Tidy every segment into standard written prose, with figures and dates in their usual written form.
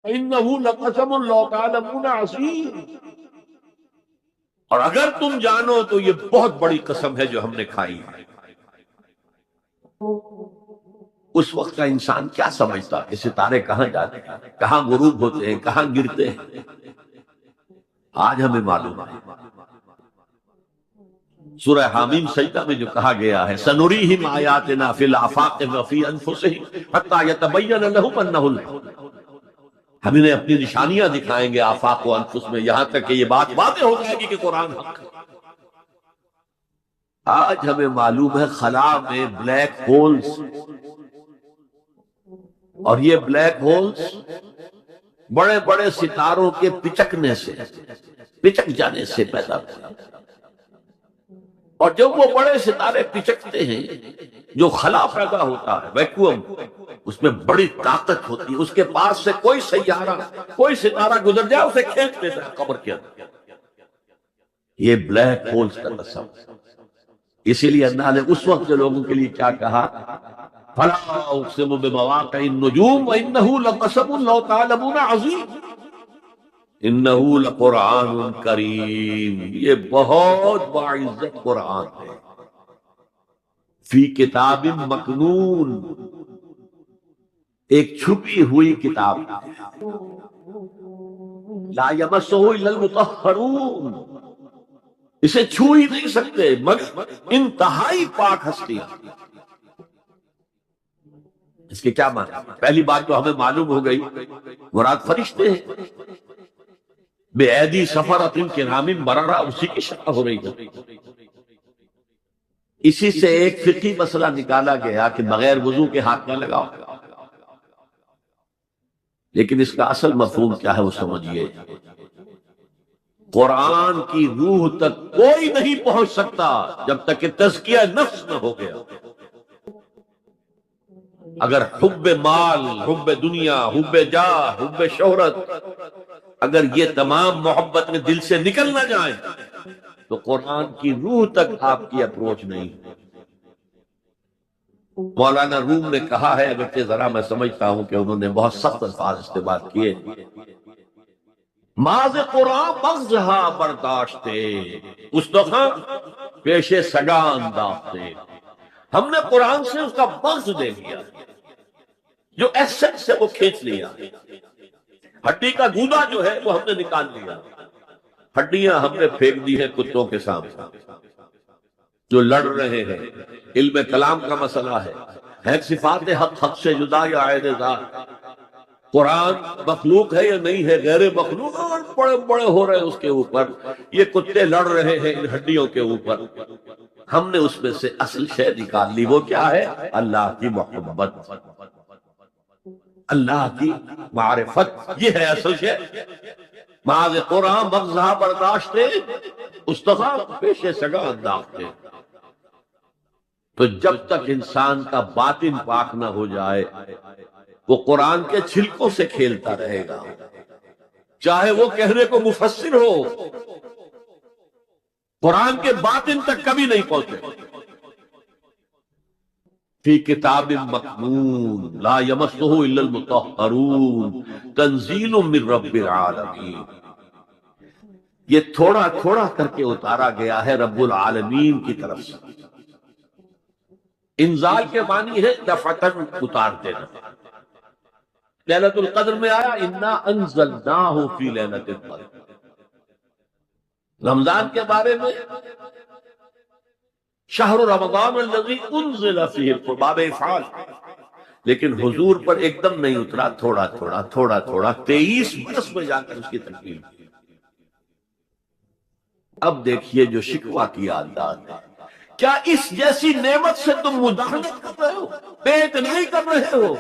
إِنَّهُ لَقَسَمٌ لَوْ تَعْلَمُونَ عَظِيمٌ، اور اگر تم جانو تو یہ بہت بڑی قسم ہے جو ہم نے کھائی ہے۔ اس وقت کا انسان کیا سمجھتا کہ ستارے کہاں جاتے ہیں، کہاں غروب ہوتے ہیں، کہاں گرتے ہیں؟ آج ہمیں معلوم ہے۔ سورہ حامیم سجدہ میں جو کہا گیا ہے سنریہم آیاتنا فی الآفاق وفی انفسہم حتی یتبین لہم انہ الحق، ہم انہیں اپنی نشانیاں دکھائیں گے آفاق و انفس میں، یہاں تک کہ یہ بات واضح ہو جائے گی کہ قرآن حق ہے۔ آج ہمیں معلوم ہے خلا میں بلیک ہولز، اور یہ بلیک ہولز بڑے بڑے ستاروں کے پچکنے سے، پچک جانے سے پیدا ہوتے ہیں، اور جب وہ بڑے ستارے پچکتے ہیں جو خلا پیدا ہوتا ہے ویکیوم، اس میں بڑی طاقت ہوتی ہے، اس کے پاس سے کوئی سیارہ، کوئی ستارہ گزر جائے اسے کھینچ لیتا ہے قبر کے اندر۔ یہ بلیک ہولز کا تصور، اسی لیے اللہ نے اس وقت کے لوگوں کے لیے کیا کہا، فلا اقسم بمواقع النجوم وانه لقسم لو تعلمون عظیم، انه لقرآن کریم، یہ بہت باعزت قرآن ہے، فی کتاب مکنون، ایک چھپی ہوئی کتاب ہے، لا یمسہ الا المطہرون، اسے چھو ہی نہیں سکتے مگر انتہائی پاک ہستی۔ اس کے کیا معنی؟ پہلی بات تو ہمیں معلوم ہو گئی مراد فرشتے ہیں، بے ایدی سفرۃ کرام بررہ، اسی کی شرح ہو رہی ہے۔ اسی سے ایک فقہی مسئلہ نکالا گیا کہ بغیر وضو کے ہاتھ نہ لگاؤ، لیکن اس کا اصل مفہوم کیا ہے وہ سمجھیے، قرآن کی روح تک کوئی نہیں پہنچ سکتا جب تک کہ تزکیہ نفس نہ ہو گیا۔ اگر حب مال، حب دنیا، حب جاہ، حب شہرت، اگر یہ تمام محبت میں دل سے نکل نہ جائیں تو قرآن کی روح تک آپ کی اپروچ نہیں۔ مولانا روم نے کہا ہے، اگرچہ ذرا میں سمجھتا ہوں کہ انہوں نے بہت سخت الفاظ استعمال کیے، ماذ قرآن مغزہا برداشتے استخاں پیش سگا انداختے، ہم نے قرآن سے اس کا مغز لے لیا، جو ایسنس سے وہ کھینچ لیا، ہڈی کا گودا جو ہے وہ ہم نے نکال لیا، ہڈیاں ہم نے پھینک دی ہیں کتوں کے سامنے جو لڑ رہے ہیں۔ علم کلام کا مسئلہ ہے صفات حق حق سے جدا یا عین ذات، قرآن مخلوق ہے یا نہیں ہے، غیر مخلوق، اور بڑے بڑے ہو رہے ہیں اس کے اوپر، یہ کتے لڑ رہے ہیں ان ہڈیوں کے اوپر۔ ہم نے اس میں سے اصل شے نکال لی، وہ کیا ہے؟ اللہ کی محبت، اللہ کی معرفت، یہ ہے اصل شے۔ ماذ قرآن مغزہ برداشتے استخاں پیش سگا انداختے۔ تو جب تک انسان کا باطن پاک نہ ہو جائے وہ قرآن کے چھلکوں سے کھیلتا رہے گا، چاہے وہ کہنے کو مفسر ہو، قرآن کے باطن تک کبھی نہیں پہنچے۔ فی کتاب مکنون لا یمسہ الا المطہرون تنزیل من رب العالمین، یہ تھوڑا تھوڑا کر کے اتارا گیا ہے رب العالمین کی طرف سے۔ انزال کے معنی ہے دفعتاً اتار دینا۔ لیلۃ القدر میں آیا انا انزلناہ فی لیلۃ القدر، رمضان کے بارے میں شہر رمضان الذی انزل فیہ القرآن، باب افعال، لیکن حضور پر ایک دم نہیں اترا، تھوڑا تھوڑا تھوڑا تھوڑا 23 برس میں جا کر اس کی تکمیل کی۔ اب دیکھیے جو شکوہ کی انداز ہے، کیا اس جیسی نعمت سے تم مداحنت کر رہے ہو، پیٹ نہیں کر رہے ہو،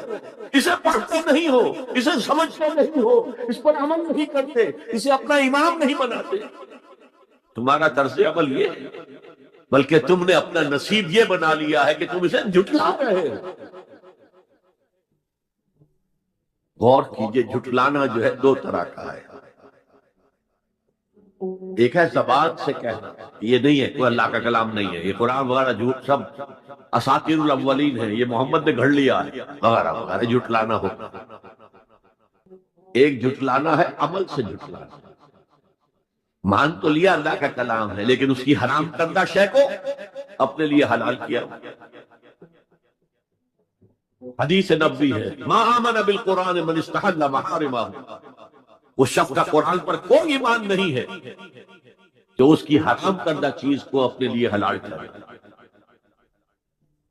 اسے پڑھتے نہیں ہو، اسے سمجھتے نہیں ہو، اس پر عمل نہیں کرتے، اسے اپنا امام نہیں بناتے؟ تمہارا طرز عمل یہ ہے، بلکہ تم نے اپنا نصیب یہ بنا لیا ہے کہ تم اسے جھٹلا رہے ہو۔ غور کیجئے، جھٹلانا جو ہے دو طرح کا ہے، ایک ہے زبان سے کہنا، یہ نہیں ہے، کوئی اللہ کا کلام نہیں ہے، یہ قرآن وغیرہ جھوٹ سب اساطیر الاولین ہے، یہ محمد نے گھڑ لیا ہے وغیرہ وغیرہ، جھٹلانا ہوگا۔ ایک جھٹلانا ہے عمل سے جھٹلانا. مان تو لیا اللہ کا کلام ہے لیکن اس کی حرام کردہ شے کو اپنے لیے حلال کیا. حدیث نبوی ہے ما آمن بالقرآن من استحل محارمہ، اس شخص کا قرآن پر کوئی ایمان نہیں ہے جو اس کی حرام کردہ چیز کو اپنے لیے حلال کرے.